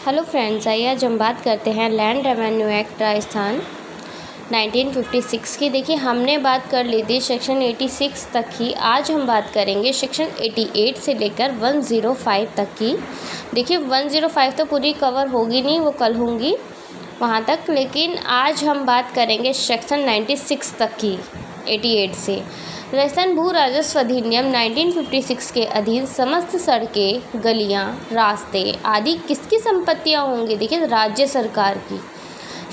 Hello friends, आइए आज हम बात करते हैं लैंड रेवेन्यू एक्ट राजस्थान 1956 की। देखिए, हमने बात कर ली थी सेक्शन 86 तक की। आज हम बात करेंगे सेक्शन 88 से लेकर 105 तक की। देखिए, 105 तो पूरी कवर होगी नहीं, वो कल होंगी वहाँ तक, लेकिन आज हम बात करेंगे सेक्शन 96 तक की 88 से। राजस्थान भू राजस्व अधिनियम 1956 के अधीन समस्त सड़कें, गलियां, रास्ते आदि किसकी संपत्तियां होंगी? देखिए, राज्य सरकार की।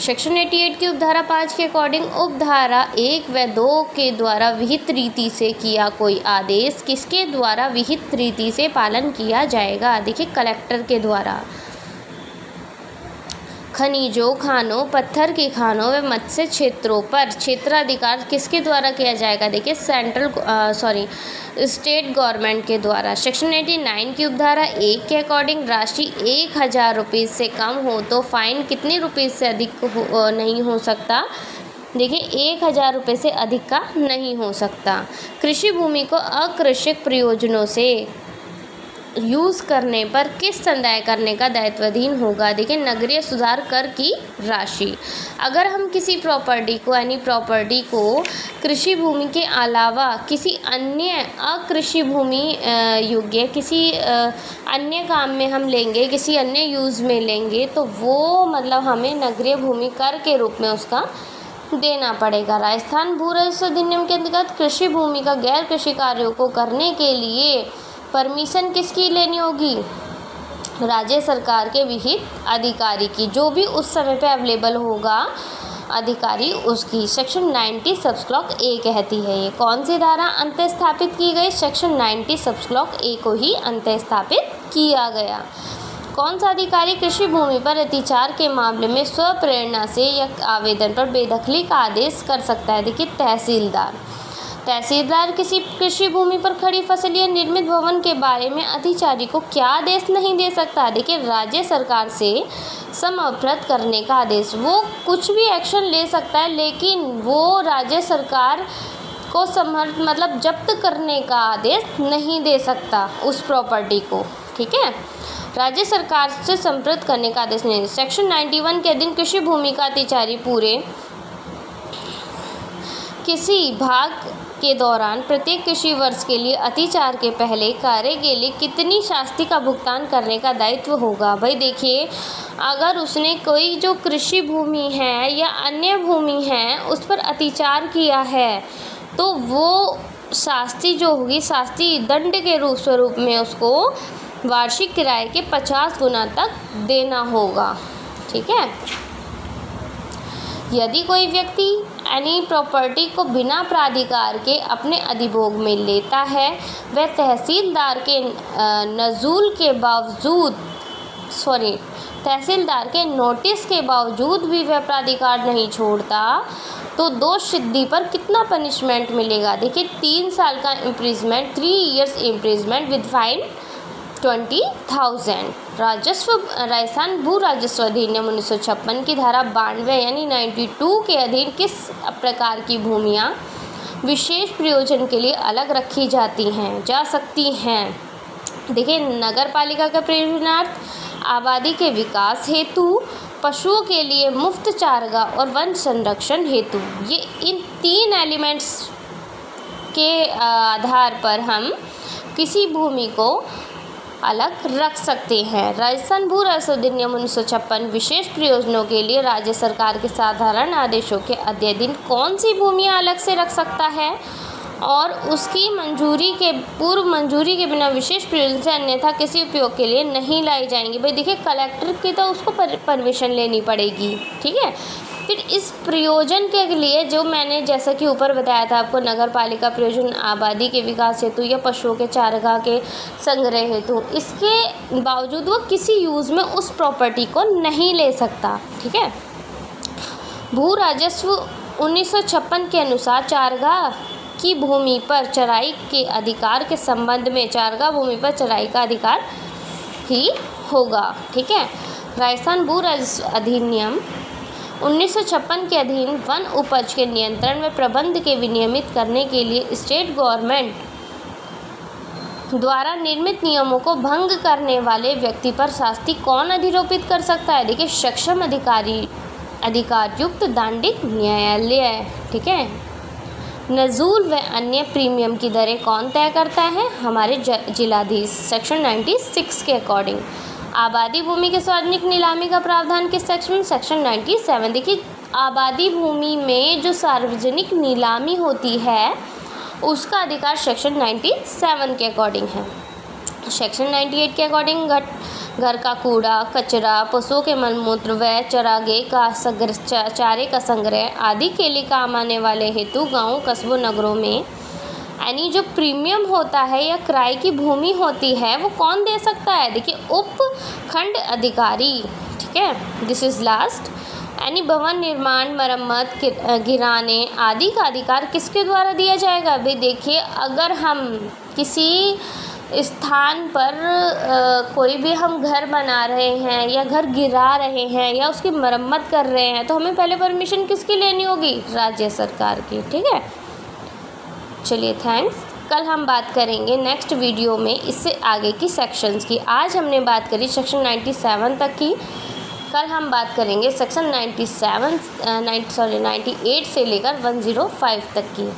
सेक्शन 88 की उपधारा 5 के अकॉर्डिंग उपधारा 1 व 2 के द्वारा विहित रीति से किया कोई आदेश किसके द्वारा विहित रीति से पालन किया जाएगा? देखिए, कलेक्टर के द्वारा। खनिजों, खानों, पत्थर की खानों व मत्स्य क्षेत्रों पर क्षेत्राधिकार किसके द्वारा किया जाएगा? देखिए, स्टेट गवर्नमेंट के द्वारा। सेक्शन 89 की उपधारा 1 के अकॉर्डिंग राशि 1000 रुपये से कम हो तो फाइन कितने रुपये से अधिक नहीं हो सकता? देखिए, 1000 रुपये से अधिक का नहीं हो सकता। कृषि भूमि को अकृषक प्रयोजनों से यूज़ करने पर किस संदाय करने का दायित्वाधीन होगा? देखिए, नगरीय सुधार कर की राशि। अगर हम किसी प्रॉपर्टी को यानी प्रॉपर्टी को कृषि भूमि के अलावा किसी अन्य अकृषि भूमि योग्य किसी अन्य काम में हम लेंगे, किसी अन्य यूज़ में लेंगे, तो वो मतलब हमें नगरीय भूमि कर के रूप में उसका देना पड़ेगा। राजस्थान भू राजस्व अधिनियम के अंतर्गत कृषि भूमि का गैर कृषि कार्यों को करने के लिए परमिशन किसकी लेनी होगी? राज्य सरकार के विहित अधिकारी की, जो भी उस समय पे अवेलेबल होगा अधिकारी उसकी। सेक्शन 90 सब क्लॉक ए कहती है। ये कौन सी धारा अंत स्थापित की गई? सेक्शन 90 सब क्लॉक ए को ही अंत स्थापित किया गया। कौन सा अधिकारी कृषि भूमि पर अत्याचार के मामले में स्वप्रेरणा से या आवेदन पर बेदखली का आदेश कर सकता है? देखिए, तहसीलदार। तहसीलदार किसी कृषि भूमि पर खड़ी फसल या निर्मित भवन के बारे में अधिकारी को क्या आदेश नहीं दे सकता? देखिए, राज्य सरकार से समअवगत करने का आदेश। वो कुछ भी एक्शन ले सकता है, लेकिन वो राज्य सरकार को मतलब जब्त करने का आदेश नहीं दे सकता उस प्रॉपर्टी को। ठीक है, राज्य सरकार से संपर्क करने का आदेश नहीं। सेक्शन 91 के अधीन कृषि भूमि का अधिकारी पूरे किसी भाग के दौरान प्रत्येक कृषि वर्ष के लिए अतिचार के पहले कार्य के लिए कितनी शास्ति का भुगतान करने का दायित्व होगा? भाई देखिए, अगर उसने कोई जो कृषि भूमि है या अन्य भूमि है उस पर अतिचार किया है तो वो शास्ति जो होगी, शास्ति दंड के स्वरूप में उसको वार्षिक किराए के 50 गुना तक देना होगा। ठीक है, यदि कोई व्यक्ति यानी प्रॉपर्टी को बिना प्राधिकार के अपने अधिभोग में लेता है, वह तहसीलदार के तहसीलदार के नोटिस के बावजूद भी वह प्राधिकार नहीं छोड़ता, तो दोष सिद्धि पर कितना पनिशमेंट मिलेगा? देखिए, 3 साल का imprisonment, 3 years imprisonment with fine 20,000। Rajasthan भू राजस्व अधिनियम 1956 की धारा 92 यानी 92 के अधीन किस प्रकार की भूमियाँ विशेष प्रयोजन के लिए अलग रखी जा सकती हैं? देखिए, नगर पालिका का प्रयोजनार्थ, आबादी के विकास हेतु, पशुओं के लिए मुफ्त चारागाह और वन संरक्षण हेतु। ये इन 3 एलिमेंट्स के आधार पर हम किसी भूमि को अलग रख सकते हैं। राजस्थान भू राजस्व अधिनियम 1956 विशेष प्रयोजनों के लिए राज्य सरकार के साधारण आदेशों के अधीन कौन सी भूमियाँ अलग से रख सकता है और उसकी पूर्व मंजूरी के बिना विशेष प्रयोजन से अन्यथा किसी उपयोग के लिए नहीं लाई जाएंगी? भाई देखिए, कलेक्टर की तो उसको परमिशन लेनी पड़ेगी। ठीक है, फिर इस प्रयोजन के लिए जो मैंने जैसा कि ऊपर बताया था आपको, नगर पालिका प्रयोजन, आबादी के विकास हेतु या पशुओं के चारागाह के संग्रह हेतु, इसके बावजूद वो किसी यूज़ में उस प्रॉपर्टी को नहीं ले सकता। ठीक है, भू राजस्व 1956 के अनुसार चारागाह की भूमि पर चराई के अधिकार के संबंध में चारागाह भूमि पर चराई का अधिकार ही होगा। ठीक है, राजस्थान भू राजस्व अधिनियम 1956 के अधीन वन उपज के नियंत्रण व प्रबंध के विनियमित करने के लिए स्टेट गवर्नमेंट द्वारा निर्मित नियमों को भंग करने वाले व्यक्ति पर शास्ति कौन अधिरोपित कर सकता है? देखिए, सक्षम अधिकारयुक्त दंडिक न्यायालय। ठीक है। नजूल व अन्य प्रीमियम की दरें कौन तय करता है? हमारे जिलाधीश, सेक्शन 96 के अकॉर्डिंग। आबादी भूमि के सार्वजनिक नीलामी का प्रावधान किस सेक्शन में? सेक्शन 97। देखिए, आबादी भूमि में जो सार्वजनिक नीलामी होती है उसका अधिकार सेक्शन 97 के अकॉर्डिंग है। सेक्शन 98 के अकॉर्डिंग घर का कूड़ा कचरा, पशुओं के मलमूत्र व चारे का संग्रह आदि के लिए काम आने वाले हेतु गाँव, कस्बों, नगरों में यानी जो प्रीमियम होता है या किराए की भूमि होती है वो कौन दे सकता है? देखिए, उपखंड अधिकारी। ठीक है। This is last. यानी भवन निर्माण, मरम्मत, गिराने आदि का अधिकार किसके द्वारा दिया जाएगा? भाई देखिए, अगर हम किसी स्थान पर कोई भी हम घर बना रहे हैं या घर गिरा रहे हैं या उसकी मरम्मत कर रहे हैं तो हमें पहले परमिशन किसकी लेनी होगी? राज्य सरकार की। ठीक है। चलिए, थैंक्स। कल हम बात करेंगे नेक्स्ट वीडियो में इससे आगे की सेक्शंस की। आज हमने बात करी सेक्शन 97 तक की। कल हम बात करेंगे सेक्शन 98 से लेकर 105 तक की।